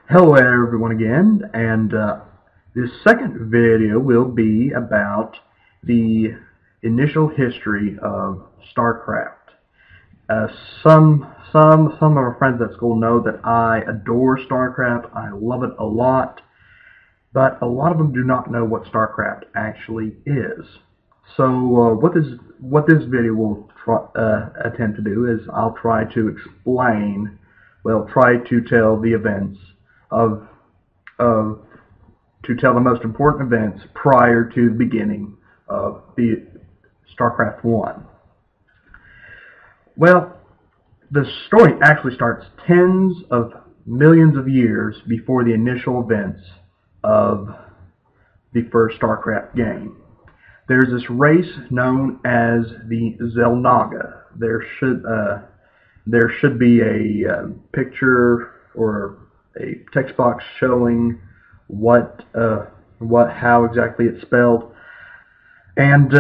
Hello everyone again, and this second video will be about the initial history of Starcraft. Uh, some of our friends at school know that I adore Starcraft. I love it a lot, but a lot of them do not know what Starcraft actually is. So what this video will attempt to do is I'll try to explain, try to tell the events of to tell the most important events prior to the beginning of the Starcraft 1. Well, the story actually starts tens of millions of years before the initial events of the first Starcraft game. There's this race known as the Xel'Naga. There should be a picture or a text box showing how exactly it's spelled, and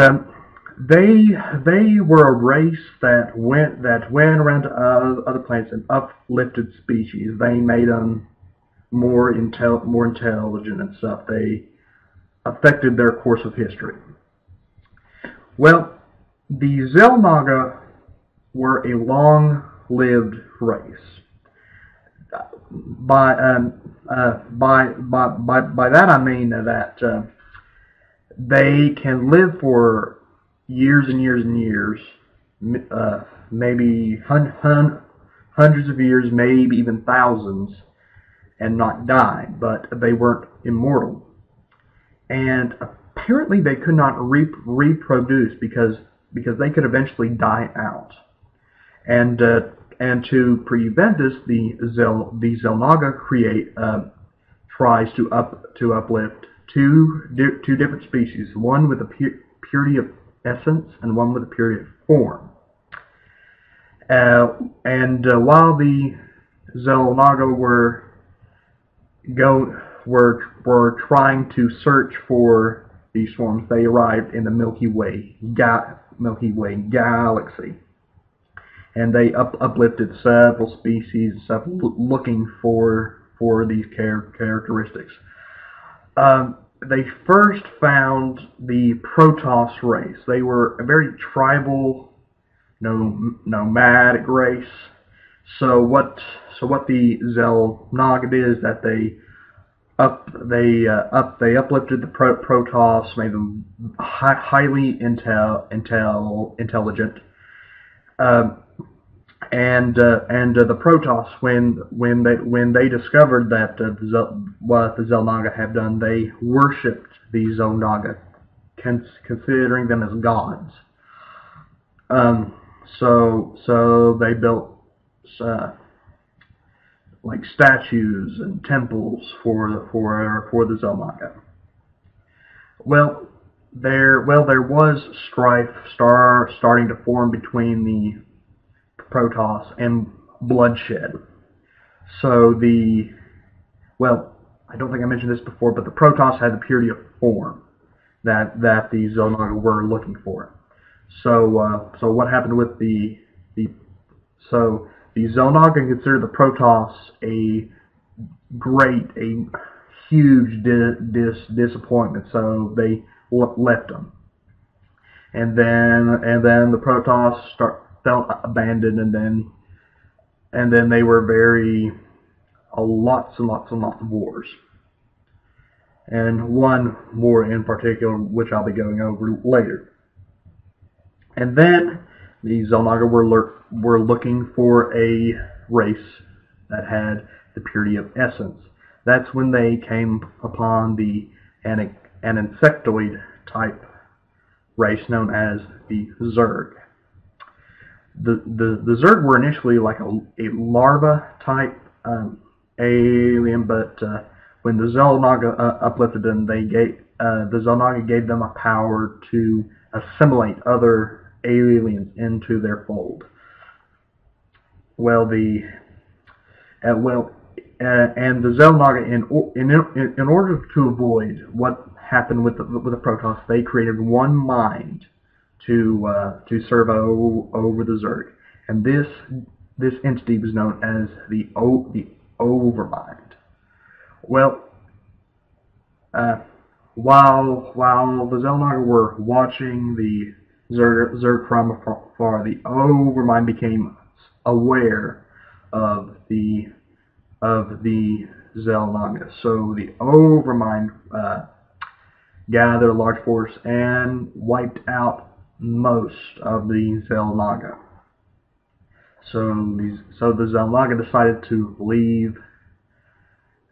they were a race that went around to other planets and uplifted species. They made them more intelligent and stuff. They affected their course of history. Well, the Xel'Naga were a long-lived race. By that I mean that they can live for years and years and years, maybe hundreds of years, maybe even thousands, and not die. But they weren't immortal, and apparently they could not reproduce because they could eventually die out. And to prevent this, the Xel'Naga tries to uplift two different species, one with a purity of essence and one with a purity of form. While the Xel'Naga were trying to search for these forms, they arrived in the Milky Way galaxy. And they uplifted several species and stuff looking for these characteristics. They first found the Protoss race. They were a very tribal, nomadic race. So what the Xel'Naga did is that they uplifted the Protoss, made them highly intelligent. And the Protoss, when they discovered that what the Xel'Naga had done, they worshipped the Xel'Naga, considering them as gods. So they built like statues and temples for the Xel'Naga. Well, there was strife starting to form between the Protoss and bloodshed. So I don't think I mentioned this before, but the Protoss had the purity of form that the Xel'Naga were looking for. So what happened with the Xel'Naga considered the Protoss a huge disappointment. So they left them, and then the Protoss felt abandoned, and then they were lots and lots of wars, and one war in particular, which I'll be going over later. And then the Xel'Naga were looking for a race that had the purity of essence. That's when they came upon an insectoid type race known as the Zerg. The Zerg were initially like a larva type alien, but when the Xel'Naga uplifted them, the Xel'Naga gave them a power to assimilate other aliens into their fold. And the Xel'Naga, in order to avoid what happened with the Protoss, they created one mind to serve over the Zerg, and this entity was known as the Overmind. Well, uh, while the Xel'Naga were watching the Zerg from afar, the Overmind became aware of the Xel'Naga. So the Overmind gathered a large force and wiped out most of the Xel'Naga. So the Xel'Naga decided to leave,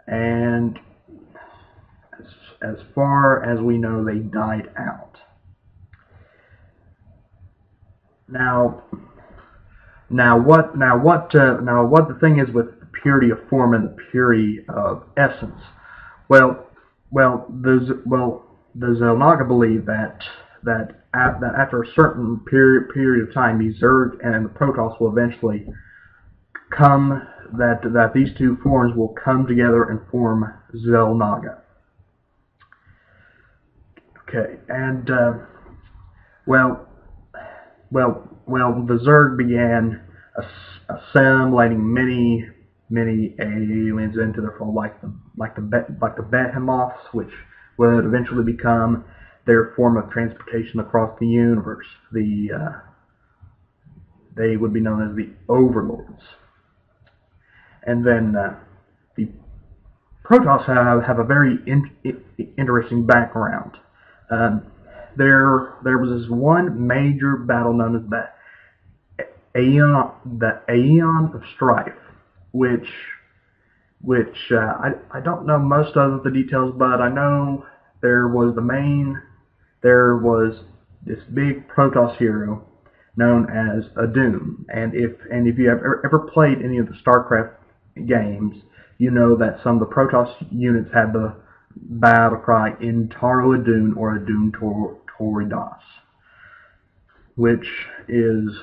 and as far as we know, they died out. Now what the thing is with the purity of form and the purity of essence? Well, the Xel'Naga believe that after a certain period of time, the Zerg and the Protoss will eventually come, that these two forms will come together and form Xel'Naga. Okay, and the Zerg began assimilating many aliens into their fold, like the Behemoths, which would eventually become their form of transportation across the universe. They would be known as the Overlords. And then the Protoss have a very interesting background. There was this one major battle known as the Aeon of Strife, which I don't know most of the details, but I know there was this big Protoss hero known as Adun, and if you have ever played any of the Starcraft games, you know that some of the Protoss units had the battle cry Intaro Adun or Adun Toridas, which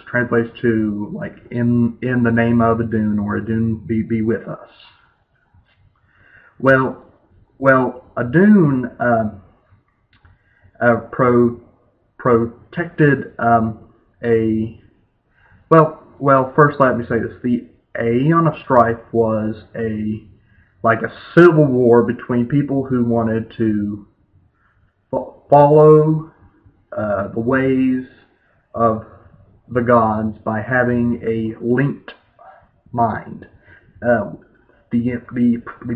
translates to like in the name of Adun, or Adun be with us. Well, Adun protected first let me say this: the Aeon of Strife was a civil war between people who wanted to follow the ways of the gods by having a linked mind. The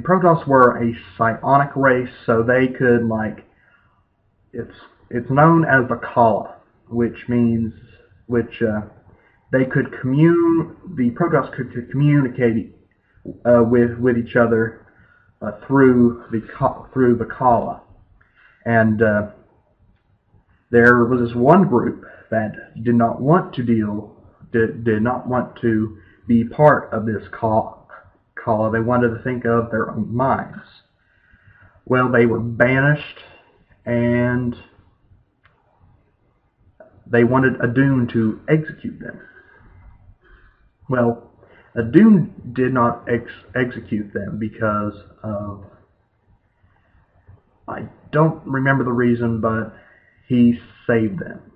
Protoss were a psionic race, so they could it's known as the Kala, which they could the Protoss could communicate with each other through the Kala, and there was this one group that did not want to be part of this Kala. They wanted to think of their own minds. Well, they were banished, and they wanted Adun to execute them. Well, Adun did not execute them because of, I don't remember the reason, but he saved them.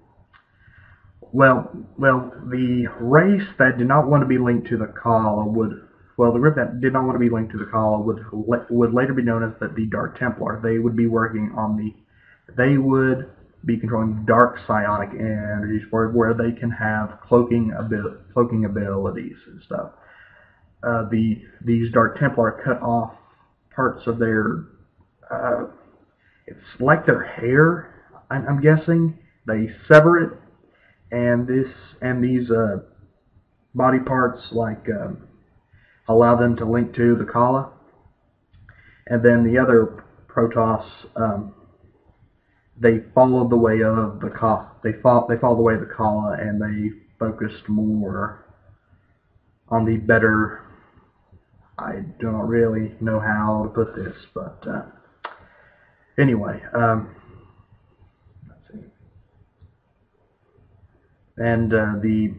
Well, the race that did not want to be linked to the Kala the group that did not want to be linked to the Kala would later be known as the Dark Templar. They would be they would be controlling dark psionic energies where they can have cloaking abilities and stuff. These Dark Templar cut off parts of their, it's like their hair, I'm guessing. They sever it, and these body parts allow them to link to the Kala. And then the other Protoss, they followed the way of the Kala. They followed the way of the Kala, and they focused more on the better. I don't really know how to put this, but anyway, let's see. And the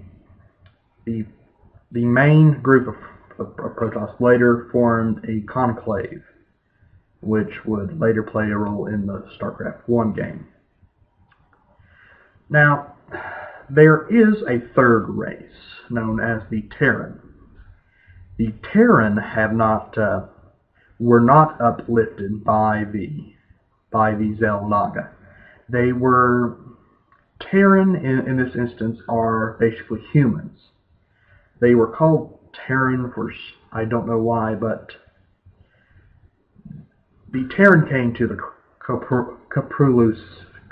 main group of Protoss later formed a conclave, which would later play a role in the Starcraft 1 game. Now, there is a third race known as the Terran. The Terran have not were not uplifted by the Xel'Naga. They were Terran in this instance are basically humans. They were called Terran for I don't know why, but the Terran came to the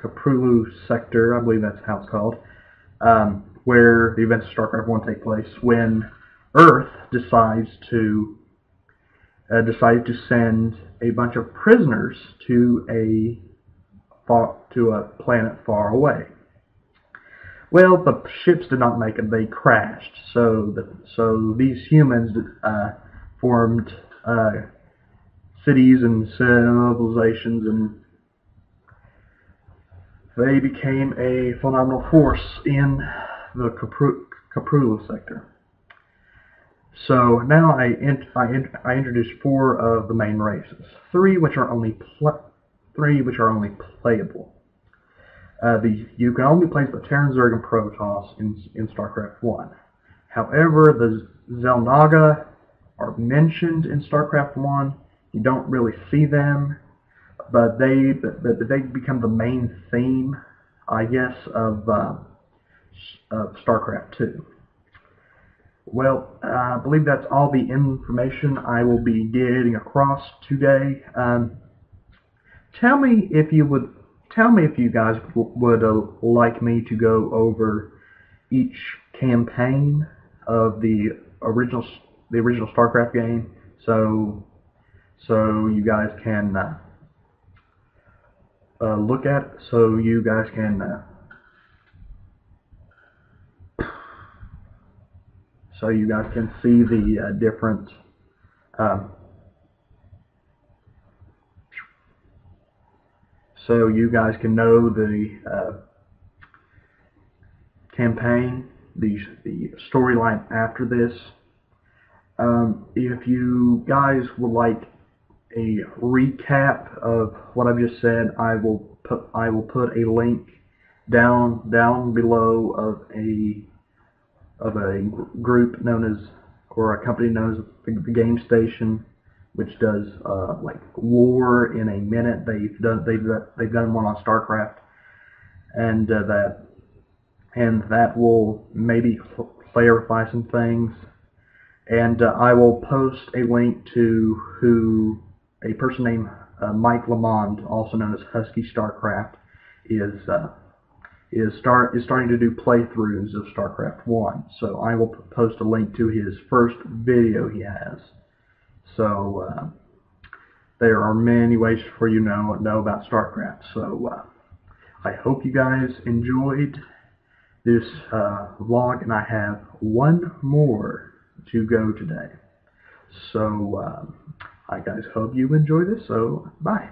Caprulu sector, I believe that's how it's called, where the events of StarCraft 1 take place, when Earth decides to send a bunch of prisoners to a planet far away. Well, the ships did not make it; they crashed. So these humans formed cities and civilizations, and they became a phenomenal force in the Caprulu sector. So now I introduced 4 of the main races, 3 which are only playable. You can only play the Terran, Zerg, and Protoss in StarCraft 1. However, the Xel'Naga are mentioned in StarCraft 1. You don't really see them, but they become the main theme, I guess, of StarCraft 2. Well, I believe that's all the information I will be getting across today. Tell me if you guys would like me to go over each campaign of the original StarCraft game, so you guys can look at it, so you guys can see the different so you guys can know the campaign, the storyline after this. If you guys would like a recap of what I've just said, I will put a link down below of a group known as, or a company known as the Game Station, which does like War in a Minute. They've done one on StarCraft, and that will maybe clarify some things. And I will post a link to a person named Mike Lamond, also known as Husky Starcraft, is starting to do playthroughs of StarCraft 1. So I will post a link to his first video he has. So there are many ways for you to know about StarCraft. So I hope you guys enjoyed this vlog, and I have one more to go today. So I guys hope you enjoy this. So bye.